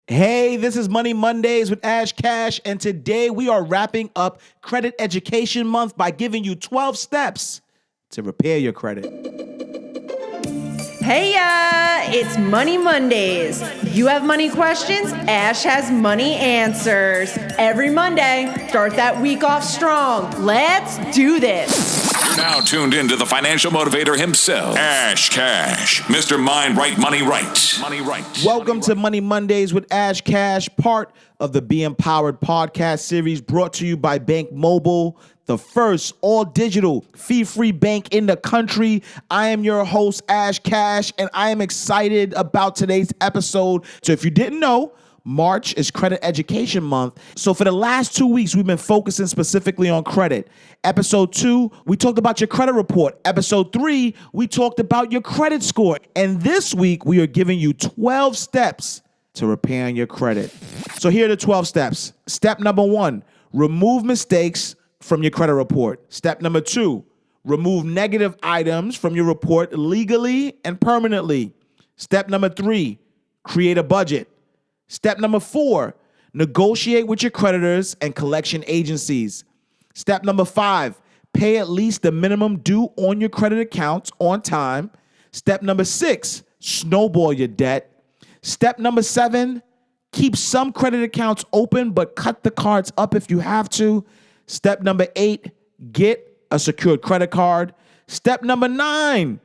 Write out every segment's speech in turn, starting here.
Hey, this is Money Mondays with Ash Cash, and today we are wrapping up Credit Education Month by giving you 12 steps to repair your credit. Hey, it's Money Mondays. You have money questions? Ash has money answers. Every Monday, start that week off strong. Let's do this. You're now tuned into the financial motivator himself, Ash Cash, Mr. Mind Right, Money Right. Money Right. Welcome to Money Mondays with Ash Cash, part of the Be Empowered podcast series brought to you by Bank Mobile, the first all-digital, fee-free bank in the country. I am your host, Ash Cash, and I am excited about today's episode. So if you didn't know, March is Credit Education Month. So for the last 2 weeks, we've been focusing specifically on credit. Episode 2, we talked about your credit report. Episode 3, we talked about your credit score. And this week, we are giving you 12 steps to repairing your credit. So here are the 12 steps. Step number 1, remove mistakes from your credit report. Step number 2, remove negative items from your report legally and permanently. Step number 3, create a budget. Step number 4, negotiate with your creditors and collection agencies. Step number 5, pay at least the minimum due on your credit accounts on time. Step number 6, snowball your debt. Step number 7, keep some credit accounts open, but cut the cards up if you have to. Step number 8, get a secured credit card. Step number 9,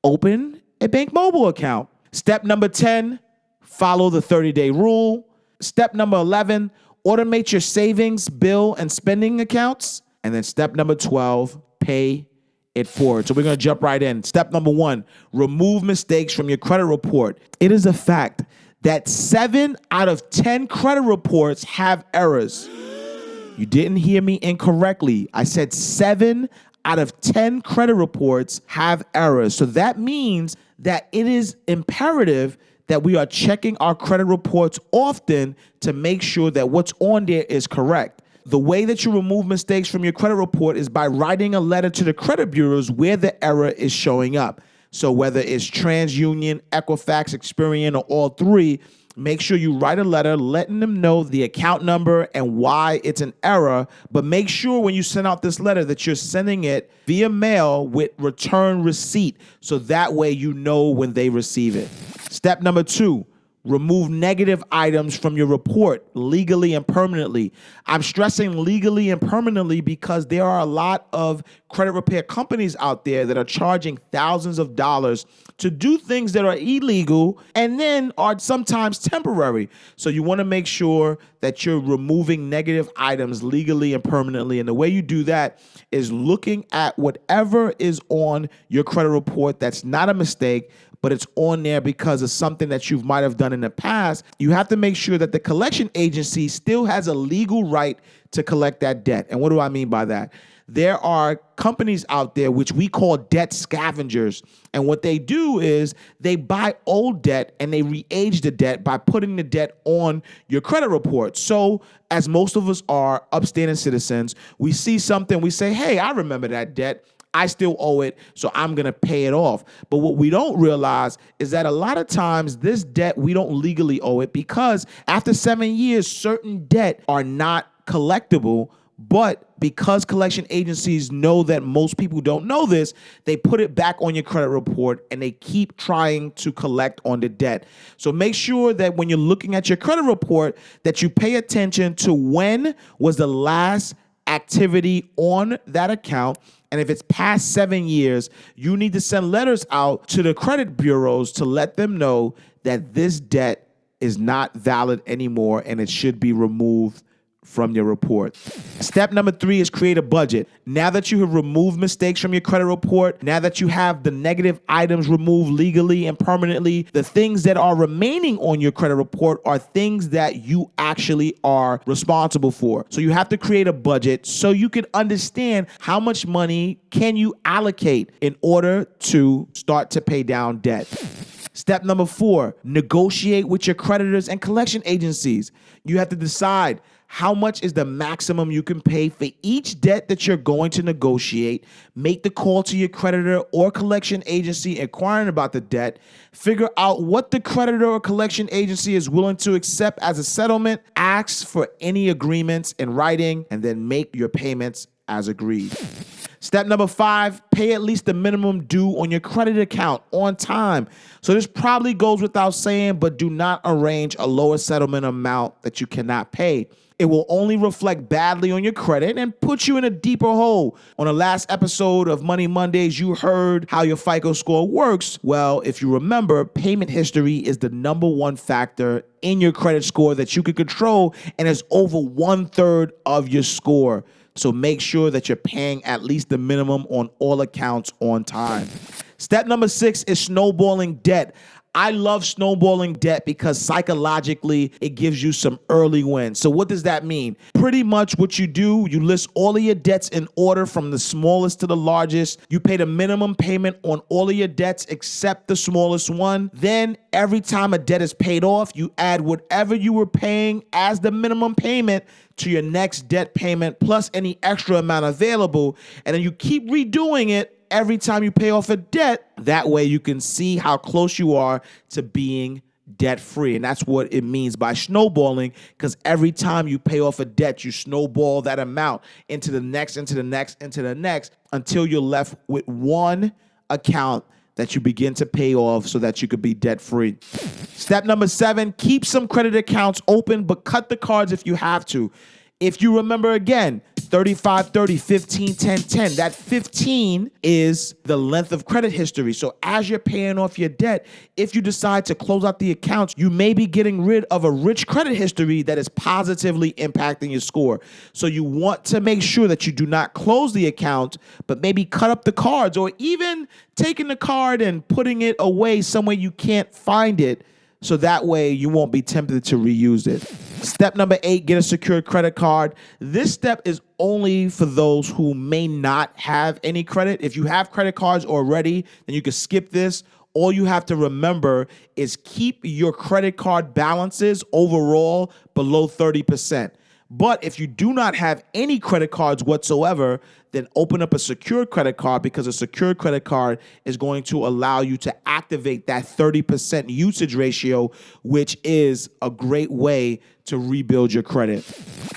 open a Bank Mobile account. Step number 10, follow the 30-day rule. Step number 11, automate your savings, bill, and spending accounts. And then step number 12, pay it forward. So we're going to jump right in. Step number 1, remove mistakes from your credit report. It is a fact that 7 out of 10 credit reports have errors. You didn't hear me incorrectly. I said 7 out of 10 credit reports have errors. So that means that it is imperative that we are checking our credit reports often to make sure that what's on there is correct. The way that you remove mistakes from your credit report is by writing a letter to the credit bureaus where the error is showing up. So whether it's TransUnion, Equifax, Experian, or all three, make sure you write a letter letting them know the account number and why it's an error. But make sure when you send out this letter that you're sending it via mail with return receipt. So that way you know when they receive it. Step number 2, remove negative items from your report legally and permanently. I'm stressing legally and permanently because there are a lot of credit repair companies out there that are charging thousands of dollars to do things that are illegal and then are sometimes temporary. So you want to make sure that you're removing negative items legally and permanently. And the way you do that is looking at whatever is on your credit report that's not a mistake, but it's on there because of something that you might have done in the past. You have to make sure that the collection agency still has a legal right to collect that debt. And what do I mean by that? There are companies out there which we call debt scavengers. And what they do is they buy old debt and they re-age the debt by putting the debt on your credit report. So as most of us are upstanding citizens, we see something, we say, hey, I remember that debt. I still owe it, so I'm going to pay it off. But what we don't realize is that a lot of times this debt, we don't legally owe it because after 7 years, certain debt are not collectible. But because collection agencies know that most people don't know this, they put it back on your credit report and they keep trying to collect on the debt. So make sure that when you're looking at your credit report that you pay attention to when was the last activity on that account. And if it's past 7 years, you need to send letters out to the credit bureaus to let them know that this debt is not valid anymore and it should be removed from your report. Step number 3 is create a budget. Now that you have removed mistakes from your credit report, now that you have the negative items removed legally and permanently, the things that are remaining on your credit report are things that you actually are responsible for. So you have to create a budget so you can understand how much money can you allocate in order to start to pay down debt. Step number 4, negotiate with your creditors and collection agencies. You have to decide how much is the maximum you can pay for each debt that you're going to negotiate. Make the call to your creditor or collection agency inquiring about the debt. Figure out what the creditor or collection agency is willing to accept as a settlement. Ask for any agreements in writing, and then make your payments as agreed. Step number 5, pay at least the minimum due on your credit account on time. So this probably goes without saying, but do not arrange a lower settlement amount that you cannot pay. It will only reflect badly on your credit and put you in a deeper hole. On the last episode of Money Mondays, you heard how your FICO score works. Well, if you remember, payment history is the number one factor in your credit score that you can control, and is over 1/3 of your score. So make sure that you're paying at least the minimum on all accounts on time. Step number 6 is snowballing debt. I love snowballing debt because psychologically it gives you some early wins. So what does that mean? Pretty much what you do, you list all of your debts in order from the smallest to the largest. You pay the minimum payment on all of your debts except the smallest one. Then every time a debt is paid off, you add whatever you were paying as the minimum payment to your next debt payment plus any extra amount available. And then you keep redoing it every time you pay off a debt. That way you can see how close you are to being debt free. And that's what it means by snowballing, because every time you pay off a debt, you snowball that amount into the next, into the next, into the next, until you're left with one account that you begin to pay off so that you could be debt free. Step number 7, keep some credit accounts open, but cut the cards if you have to. If you remember again, 35, 30, 15, 10, 10. That 15 is the length of credit history. So as you're paying off your debt, if you decide to close out the accounts, you may be getting rid of a rich credit history that is positively impacting your score. So you want to make sure that you do not close the account, but maybe cut up the cards, or even taking the card and putting it away somewhere you can't find it. So that way you won't be tempted to reuse it. Step number 8, get a secured credit card. This step is only for those who may not have any credit. If you have credit cards already, then you can skip this. All you have to remember is keep your credit card balances overall below 30%. But if you do not have any credit cards whatsoever, then open up a secured credit card, because a secured credit card is going to allow you to activate that 30% usage ratio, which is a great way to rebuild your credit.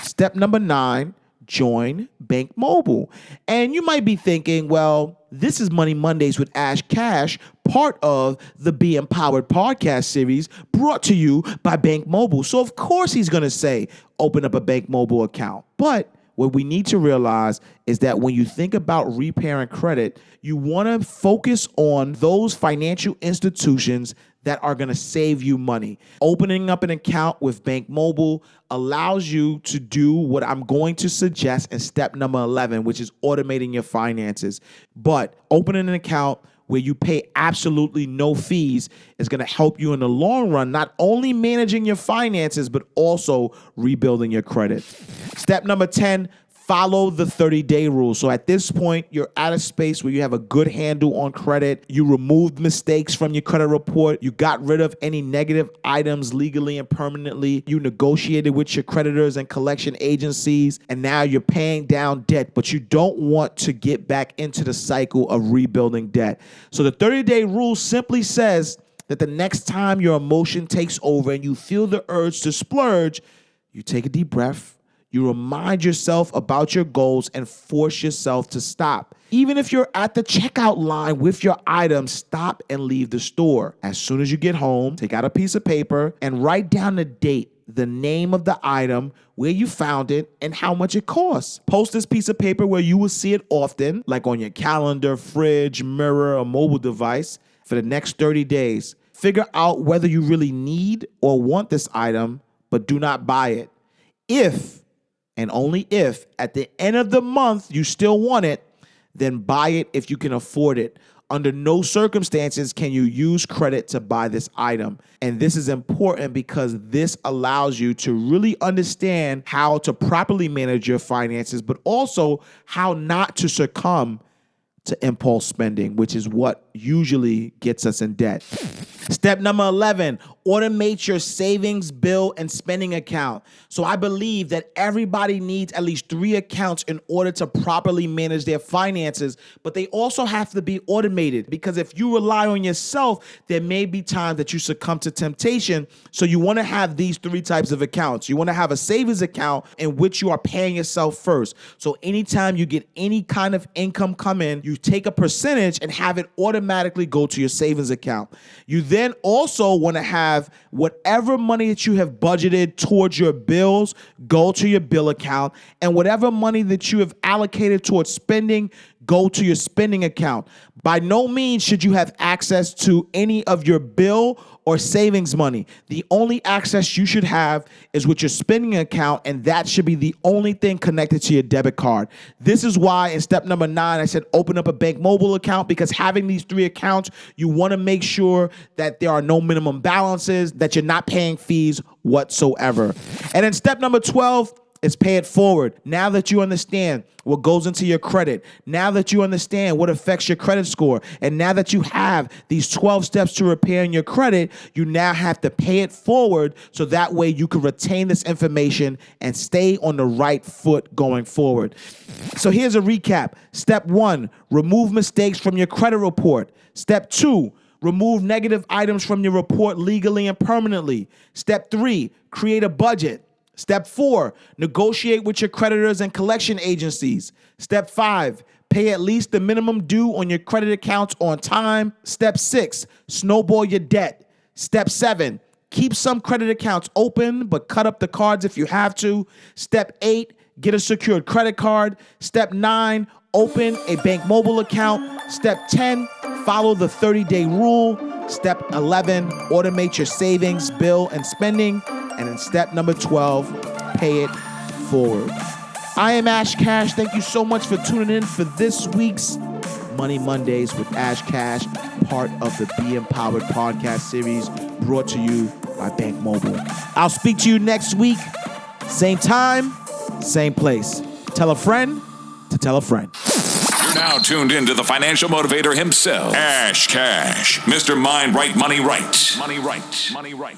Step number 9, join Bank Mobile. And you might be thinking, well, this is Money Mondays with Ash Cash, part of the Be Empowered podcast series brought to you by Bank Mobile. So of course he's going to say, open up a Bank Mobile account. But what we need to realize is that when you think about repairing credit, you want to focus on those financial institutions that are going to save you money. Opening up an account with Bank Mobile allows you to do what I'm going to suggest in step number 11, which is automating your finances. But opening an account where you pay absolutely no fees is going to help you in the long run, not only managing your finances, but also rebuilding your credit. Step number 10, follow the 30-day rule. So at this point, you're at a space where you have a good handle on credit. You removed mistakes from your credit report. You got rid of any negative items legally and permanently. You negotiated with your creditors and collection agencies, and now you're paying down debt, but you don't want to get back into the cycle of rebuilding debt. So the 30-day rule simply says that the next time your emotion takes over and you feel the urge to splurge, you take a deep breath. You remind yourself about your goals and force yourself to stop. Even if you're at the checkout line with your items, stop and leave the store. As soon as you get home, take out a piece of paper and write down the date, the name of the item, where you found it, and how much it costs. Post this piece of paper where you will see it often, like on your calendar, fridge, mirror, or mobile device, for the next 30 days. Figure out whether you really need or want this item, but do not buy it. If and only if at the end of the month you still want it, then buy it if you can afford it. Under no circumstances can you use credit to buy this item. And this is important because this allows you to really understand how to properly manage your finances, but also how not to succumb to impulse spending, which is what usually gets us in debt. Step number 11, automate your savings, bill, and spending account. So I believe that everybody needs at least 3 accounts in order to properly manage their finances, but they also have to be automated, because if you rely on yourself, there may be times that you succumb to temptation. So you want to have these 3 types of accounts. You want to have a savings account in which you are paying yourself first. So anytime you get any kind of income come in, you take a percentage and have it automatically go to your savings account. You then also want to have whatever money that you have budgeted towards your bills go to your bill account, and whatever money that you have allocated towards spending go to your spending account. By no means should you have access to any of your bill or savings money. The only access you should have is with your spending account, and that should be the only thing connected to your debit card. This is why in step number 9, I said open up a Bank Mobile account, because having these 3 accounts, you want to make sure that there are no minimum balances, that you're not paying fees whatsoever. And then step number 12, is pay it forward. Now that you understand what goes into your credit, now that you understand what affects your credit score, and now that you have these 12 steps to repairing your credit, you now have to pay it forward, so that way you can retain this information and stay on the right foot going forward. So here's a recap. Step 1, remove mistakes from your credit report. Step 2, remove negative items from your report legally and permanently. Step 3, create a budget. Step 4, negotiate with your creditors and collection agencies. Step 5, pay at least the minimum due on your credit accounts on time. Step 6, snowball your debt. Step 7, keep some credit accounts open, but cut up the cards if you have to. Step 8, get a secured credit card. Step 9, open a Bank Mobile account. Step 10, follow the 30-day rule. Step 11, automate your savings, bill, and spending. And in step number 12, pay it forward. I am Ash Cash. Thank you so much for tuning in for this week's Money Mondays with Ash Cash, part of the Be Empowered podcast series brought to you by Bank Mobile. I'll speak to you next week. Same time, same place. Tell a friend to tell a friend. You're now tuned in to the financial motivator himself, Ash Cash, Mr. Mind Right, Money Right. Money Right. Money Right.